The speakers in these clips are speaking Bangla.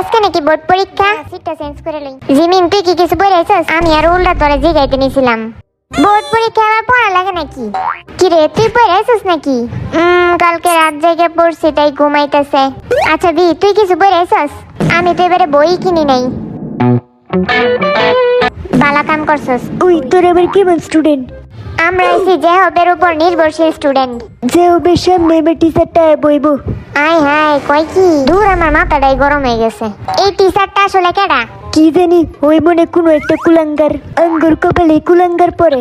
আজকে নাকি বোর্ড পরীক্ষা, সিটটা চেঞ্জ করে লই। জিমিন তুই কি কিছু বলেছিস? আমি আর উল্টা তোরে জিগাইতে নিছিলাম। বোর্ড পরীক্ষা আবার পড়া লাগে নাকি? কি রে তুই পড়াইছিস নাকি? কালকে রাত জেগে পড়ছি তাই ঘুমাইতেছে। আচ্ছা দি তুই কিছু পড়াইছিস? আমি তো এবারে বই কিনি নাই। বালা কাম করছস। ওই তোর এবার কেমন স্টুডেন্ট? আমরা আছি যে হবের উপর নির্ভরশীল স্টুডেন্ট। যে হবে সামনে এবার টিচারটা বইব। আয় হায় কই কি দূর, আমার মাথাটাই গরম হয়ে গেছে। এই টিচারটা আসলে কেডা? কি জানি, ওই মনে কোনো একটা কুলাঙ্গার, আঙ্গুর কপালে কুলাঙ্গার পরে।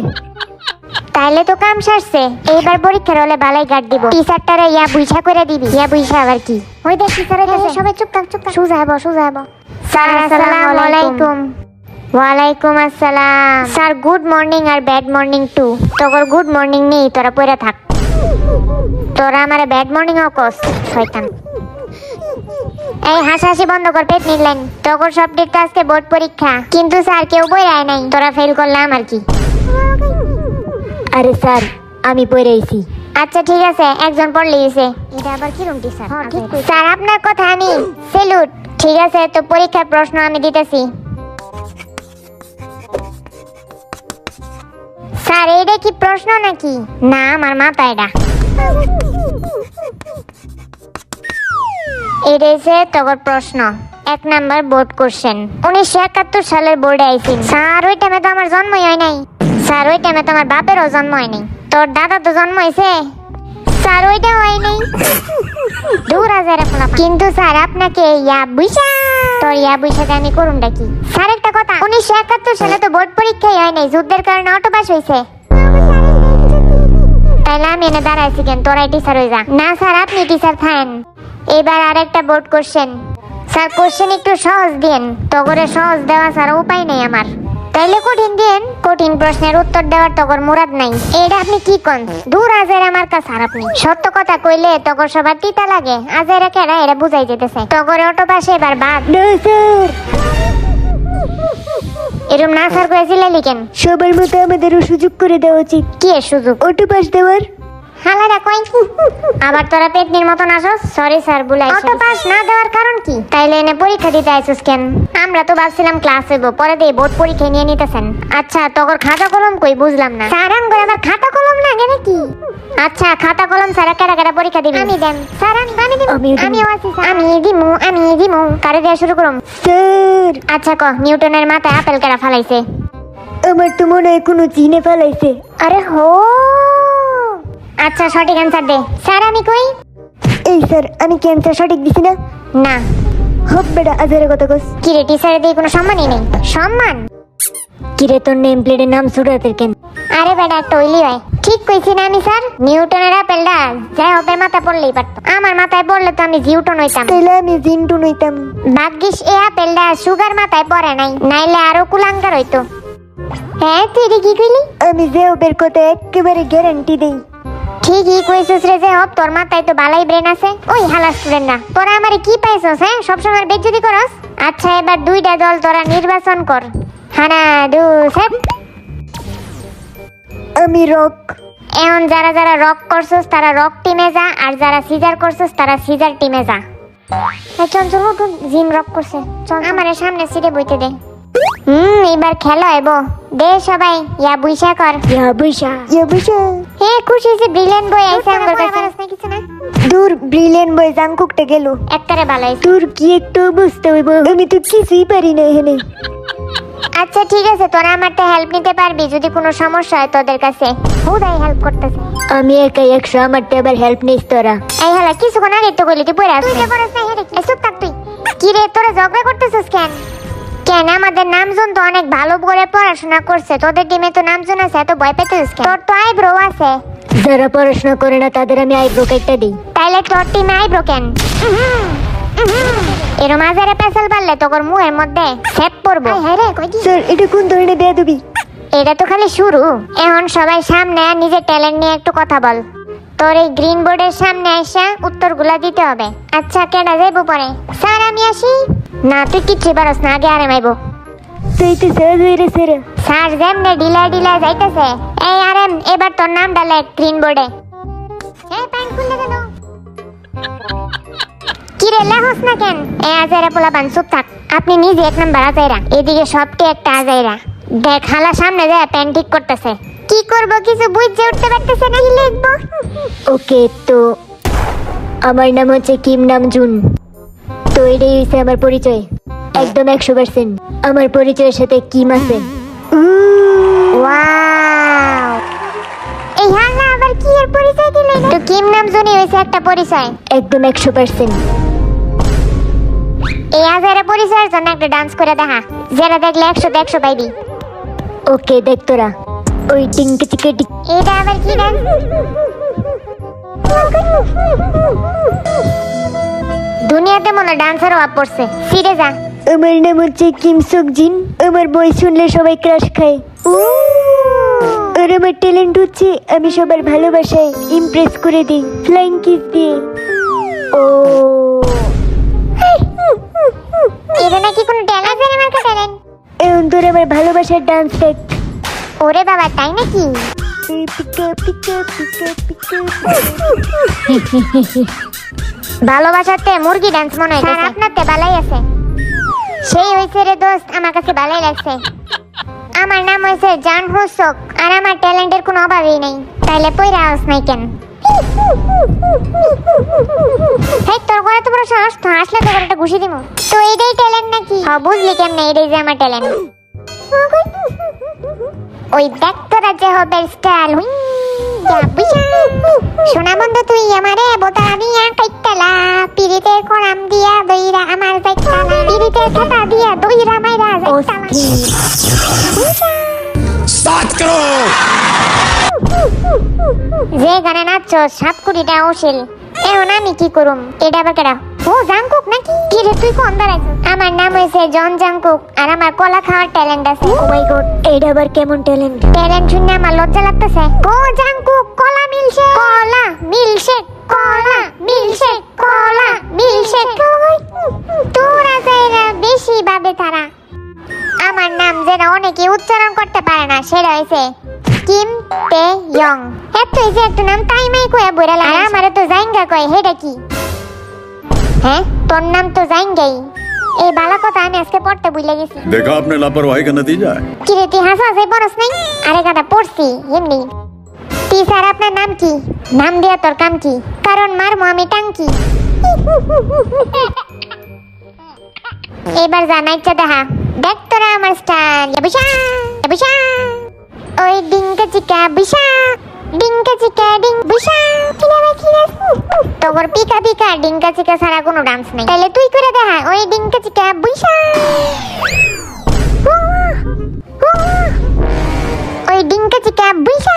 তাইলে তো কাম সারছে। এইবার পরীক্ষার হলে বালাই গার্ড দিব। টিচারটারে ইয়া বুইছা করে দিবি। ইয়া বুইছা আবার কি? ওই দেখ টিচার হইতাছে। সবাই চুপ থাক চুপ থাক। সোজা হবো সোজা হবো। স্যার আসসালামু আলাইকুম। ওয়ালাইকুম আসসালাম। স্যার গুড মর্নিং আর ব্যাড মর্নিং টু। তোর গুড মর্নিং নেই, তোরা পড়ে থাক। তোরা আমারে ব্যাড মর্নিং ও কস শয়তান। এই হাসাহাসি বন্ধ কর, পেট নিলেন। তোর সাবজেক্ট আজকে বোর্ড পরীক্ষা, কিন্তু স্যার কেউ বই আয় নাই। তোরা ফেল করলাম আর কি। আরে স্যার আমি পড়াইছি। আচ্ছা ঠিক আছে, একজন পড়লে গেছে। এটা আবার কি রুম টিচার? স্যার আপনার কথা আমি স্যালুট। ঠিক আছে, তো পরীক্ষার প্রশ্ন আমি দিতেছি। স্যার এইটা কি প্রশ্ন নাকি? না আমার মাথা এটা। এটা হচ্ছে তোর প্রশ্ন। 1 নাম্বার বোর্ড কোশ্চেন। 1971 সালের বোর্ডে আইছি। স্যার ওই টাইমে তো আমার জন্মই হয় নাই। স্যার ওই টাইমে তো আমার বাপেরও জন্ম হয় নাই। তোর দাদা তো জন্ম হয়েছে। স্যার ওইটা হয় নাই। দূর আজারে ফলাফল। কিন্তু স্যার আপনাকে ইয়া বুইসা, তোর ইয়া বুইসাতে আমি করুমটা কি? স্যার একটা কথা, 1971 সালে তো বোর্ড পরীক্ষাই হয় নাই, যুদ্ধের কারণে অটো পাস হয়েছে। তাইলে আমি এনে দাঁড়াইছি কেন? তোরাই টিচার হয়ে যা। না স্যার আপনি টিচার থাকেন। এবার আরেকটা বোর্ড কোশ্চেন। স্যার কোশ্চেন একটু সহজ দিন। তগরে সহজ দেওয়া স্যার উপায় নেই আমার। তাইলে কঠিন দিন। কঠিন প্রশ্নের উত্তর দেওয়ার তগর মুরাদ নাই। এটা আপনি কি কোন? দূর আজের আমার কাছে। আর আপনি সত্য কথা কইলে তগর সবার তিতা লাগে। আজের কেডা এটা বুঝাই যেতেছে। তগরে অটো পাশে এবার বাদ। না স্যার, এরম না স্যার কয়েছিলেন কেন? সবার মতো আমাদেরও সুযোগ করে দেওয়া উচিত। কি এর সুযোগ? অটো পাস দেওয়ার। হালারা কই? আবার তোরা পেটনির মতন আসস? সরি স্যার বুলাই। অটো পাস না দেওয়ার কারণ কি? তাইলে এনে পরীক্ষা দিতে আইছস কেন? আমরা তো ভাবছিলাম ক্লাস হইব, পরে দিয়ে বোর্ড পরীক্ষা নিয়ে নিতেছেন। আচ্ছা তোর খাতা কলম কই? বুঝলাম না। স্যার আম করে আবার খাতা কলম লাগে নাকি? আচ্ছা খাতা কলম স্যার কেডা কেডা পরীক্ষা দিবেন? আমি দেন স্যার। আমি দিব। আমিও আছি স্যার। আমি দিমু। কারে দেয়া শুরু করুম? স্যার আচ্ছা ক নিউটনের মাথায় আপেল কেডা ফালাইছে? আমার তো মনে হয় কোনো চিনে ফেলাইছে। আরে হো, আচ্ছা সঠিক অ্যান্সার দে। স্যার আমি কই? এই স্যার আমি কি অ্যান্সার সঠিক দিছি না? না। হপ বেটা আজের কথা কস। কি রে টিচারের দিয়ে কোনো সম্মানই নেই? সম্মান? কিরে তোর নেম প্লেটের নাম সুরাতের কেন? আরে বেটা একটা ওইলি হয়। ঠিক কইছি না আমি স্যার? নিউটনের আপেলটা যাই হবে মাথায় পড়লেই পারতো। আমার মাথায় পড়লে তো আমি জিউটন হইতাম। তাইলে আমি জিন্টু নইতাম। ভাগ্যিস এই আপেলটা সুগার মাথায় পড়ে নাই, নাইলে আরো কুলাঙ্গার হইতো। হ্যাঁ তুই রে কি কইলি? আমি যে ওদের কথা একেবারে গ্যারান্টি দেই। ঠিকই কইছিস রে। যে হব তোর মাথায় তো বালাই ব্রেন আছে। ওই হালা স্টুডেন্ট না, তোরা আমারে কি পাইছস? হ্যাঁ সবসময় বেজ্জতি করস। আচ্ছা এবার দুইটা দল তোরা নির্বাচন কর। হানা দু সেট। আমি রক। এখন যারা যারা রক করছস তারা রক টিমে যা, আর যারা সিজার করছস তারা সিজার টিমে যা। চল চল জিম রক করছে। চল আমারে সামনে সিটে বইতে দে। এবার খেলা হইব। দে সবাই ইয়া বুইসা কর। ইয়া বৈশা। হে খুশি যে ব্রিলিয়ান্ট বই আইছে আমার কাছে। কিছু না দূর ব্রিলিয়ান্ট বয় জাংকুকটা গেল। একটারে ভালো হইছে। তোর কি একটু বুঝতে হইব? আমি তো কিছুই পারি না এখানে। আচ্ছা ঠিক আছে, তোরা আমারটা হেল্প নিতে পারবি যদি কোনো সমস্যা হয় তোদের কাছে। হুদাই হেল্প করতেছে। আমি একাই 100, আমারটা আবার হেল্প নিস তোরা। এই হালা কিছুক্ষণ আগে তো কইলি তুই পড়ে আসছিস। তুই পড়াস না হেরে কি? চুপ থাক তুই। কি রে তোরা ঝগড়া করতেছিস কেন? কেন আমাদের নামজন তো অনেক ভালো করে পড়াশোনা করছে। তোদের টিমে তো নামজন আছে, এত ভয় পেতেছিস কেন? তোর তো আইব্রো আছে। যারা পড়াশোনা করে না তাদের আমি আইব্রো কেটে দিই। তাইলে তোর টিমে আইব্রো কেন? এর মাঝারে পেছাল পারলে তোর মুখের মধ্যে সেপ পড়বো। হ্যাঁ রে কই কি? স্যার এটা কোন ধরনের বেয়াদবি? এটা তো খালি শুরু। এখন সবাই সামনে আর নিজের ট্যালেন্ট নিয়ে একটু কথা বল। তোর এই গ্রিন বোর্ডের সামনে এসে উত্তরগুলা দিতে হবে। আচ্ছা কেডা যাইবো পরে? স্যার আমি আসি। না তুই কিচ্ছু পারস না, আগে আরে মাইবো। তুই তো সহজ হয়ে রে স্যার। স্যার যেমনে ডিলা ডিলা যাইতেছে। এই আরেম এবার তোর নামটা লেখ গ্রিন বোর্ডে। এই প্যান্ট খুলে গেল। কি রে লেহস না কেন? এ আজাইরা পোলা বান চুপ থাক। আপনি নিজে এক নাম্বার আজাইরা, এদিকে সবটি একটা আজাইরা। দেখ হালা সামনে যায় প্যান ঠিক করতেছে। কি করব কিছু বুঝে উঠতে পারতেছে না, কি লিখবো? ওকে, তো আমার নাম হচ্ছে কিম নামজুন। তো এটাই হচ্ছে আমার পরিচয়, একদম 100%। আমার পরিচয়ের সাথে কিম আছে। ওয়াও, এই হালা আবার কি এর পরিচয় দিলেন? তো কিম নামজুনই হইছে একটা পরিচয়। একদম 100%। এই আজাইরা পরিচয়ের জন্য একটা ডান্স করে দেখা, যেটা দেখলে 100 100 পাইবি। ওকে, দেখ তোরা ওই টিঙ্কে চিকে টিক। এটা আবার কি ডান্স? দুনিয়াতে মনে ডান্সার অভাব পড়ছে। সিরে যা। আমার নাম হচ্ছে কিম সকজিন। আমার বয়স শুনলে সবাই ক্রাশ খায়। আর আমার ট্যালেন্ট হচ্ছে আমি সবার ভালোবাসায় ইমপ্রেস করে দিই ফ্লাইং কিস দিয়ে। ও এটা নাকি কোনো ট্যালেন্ট? আমার ট্যালেন্ট। এখন তোর আমার ভালোবাসার ডান্স দেখ। ওরে বাবা, তাই নাকি? পিকা পিকা পিকা পিকা। ভালোবাসাতে মুরগি ডান্স মনে হয়। স্যার আপনারতে বালাই আছে। সেই হইছে রে দোস্ত, আমার কাছে বালাই লাগছে। আমার নাম হইছে জান হোসক, আর আমার ট্যালেন্টের কোনো অভাবই নেই। তাইলে পয়রা আস নাই কেন? হেই, তোর ঘরে তো বড় সাহস, তো আসলে তো একটা ঘুষি দিমু। তো এইটাই ট্যালেন্ট নাকি? হ্যাঁ, বুঝলি কেমনে? এইটাই যে আমার ট্যালেন্ট। ওই দেখ তোরা যে হবে স্টাইল। শোনা বন্ধু, তুই আমারে বোতা দিয়া কাইতালা, পিরিতের কোরাম দিয়া দইরা আমার যাইতালা, পিরিতের ছাতা দিয়া দইরা মাইরা যাইতালা। स्टार्ट करो। যে গানে নাচছ 7 কোটিটা ওশিল। এখন আমি কি করুম? এটা আবার কেডা? ও জাংকুক নাকি? কি রে তুই কোন দাঁড়াইছিস? আমার নাম হইছে জন জাংকুক, আর আমার কলা খাওয়ার ট্যালেন্ট আছে। ও মাই গড, এইটা আবার কেমন ট্যালেন্ট? ট্যালেন্ট শুনে আমার লজ্জা লাগতেছে। ও জাংকুক, কলা মিলছে, কলা মিলছে, কলা মিলছে, কলা মিলছে। তোরা যাইরা বেশি ভাবে তারা। আমার নাম যেটা অনেকে উচ্চারণ করতে পারে না, সেটা হইছে কিম তে ইয়ং। এত এই যে একটা নাম তাই মাই কয়ে বইরা লাগে। আর আমারে তো জাইঙ্গা কয়, হেডা কি? হ্যাঁ, তোর নাম তো জাইঙ্গাই। এই বালা কথা আমি আজকে পড়তে ভুলে গেছি। देखा आपने लापरवाही का नतीजा है। কি রে, তুই হাসা হাসি পড়স নাই? আরে গাদা, পড়ছি এমনি। টিচার, আপনার নাম কি? নাম দিয়া তোর কাম কি? কারণ মারমু আমি টাঙ্কি। এবার জানাইছে দেখা। দেখ তোরা আমার স্টাইল। বিশা বিশা, ওই ডিঙ্কা চিকা বিশা, ডিঙ্কা চিকা ডিং বিশা। তোর পিকা পিকা ডিঙ্কা চিকা ছাড়া কোনো ডান্স নেই। তাহলে তুই করে দেখা ওই ডিঙ্কা চিকা বিশা, ওই ডিঙ্কা চিকা বিশা।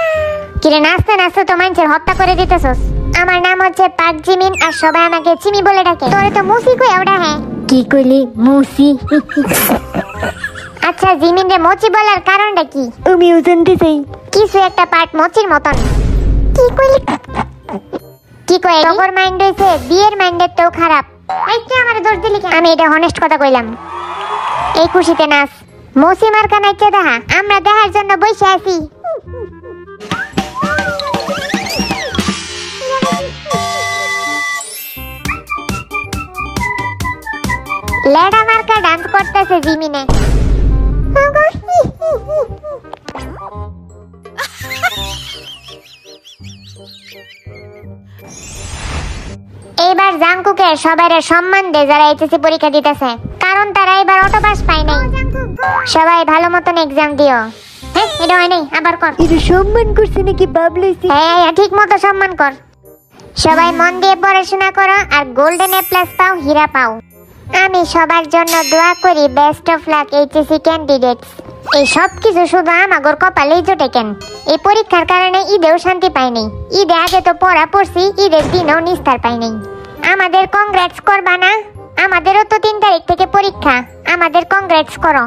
কিরে, নাচতে নাচতে তো মানুষের হত্যা করে দিতেছস। আমার নাম হচ্ছে পাক জিমিন, আর সবাই আমাকে চিমি বলে ডাকে। তোরে তো মুসি কই ওটা? হ্যাঁ, কি কইলি? মুসি? আচ্ছা, জিমিন রে মোচি বলার কারণটা কি? আমিও জানতে চাই। কিছু একটা পার্ট মোচির মতন। কি কইলি? কি কই? তোর মাইন্ড হইছে বিয়ের মাইন্ডের তো খারাপ। এই তুই আমারে দোষ দিলি কেন? আমি এটা হনেস্ট কথা কইলাম। এই খুশিতে নাচ। মোচি মার্কা নাইচে দেখা, আমরা দেখার জন্য বসে আছি। লেডা মার্কা ডান্স করতেছে জিমিনে। এইবার জাংকুকে সবাইরে সম্মান দে যারা এইচএসসি পরীক্ষা দিতেছে, কারণ তারা এবার অটো পাস পায় নাই। সবাই ভালো মতন এক্সাম দিও। হ্যাঁ, এটা হয় নাই, আবার কর। এটা সম্মান করছে নাকি বাবলাইছি? হ্যাঁ, ঠিক মতো সম্মান কর। সবাই মন দিয়ে পড়াশোনা করো, আর গোল্ডেন এ প্লাস পাও, হীরা পাও। আমি সবার জন্য দোয়া করি, best of luck HSC candidates. এই সব কিছু শুধু আমাগর কপালেই জোটে কেন? এই পরীক্ষার কারণে ঈদেও শান্তি পাইনি। ঈদে আগে তো পড়া পড়ছি, ঈদের দিনেও নিস্তার পাইনি। আমাদের কংগ্রেটস করবা না? আমাদেরও তো 3 তারিখ থেকে পরীক্ষা। আমাদের কংগ্রেটস করো।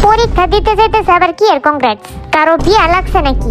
পরীক্ষা দিতে যেতেছে আবার কি এর কংগ্রেটস? কারো বিয়া লাগছে নাকি?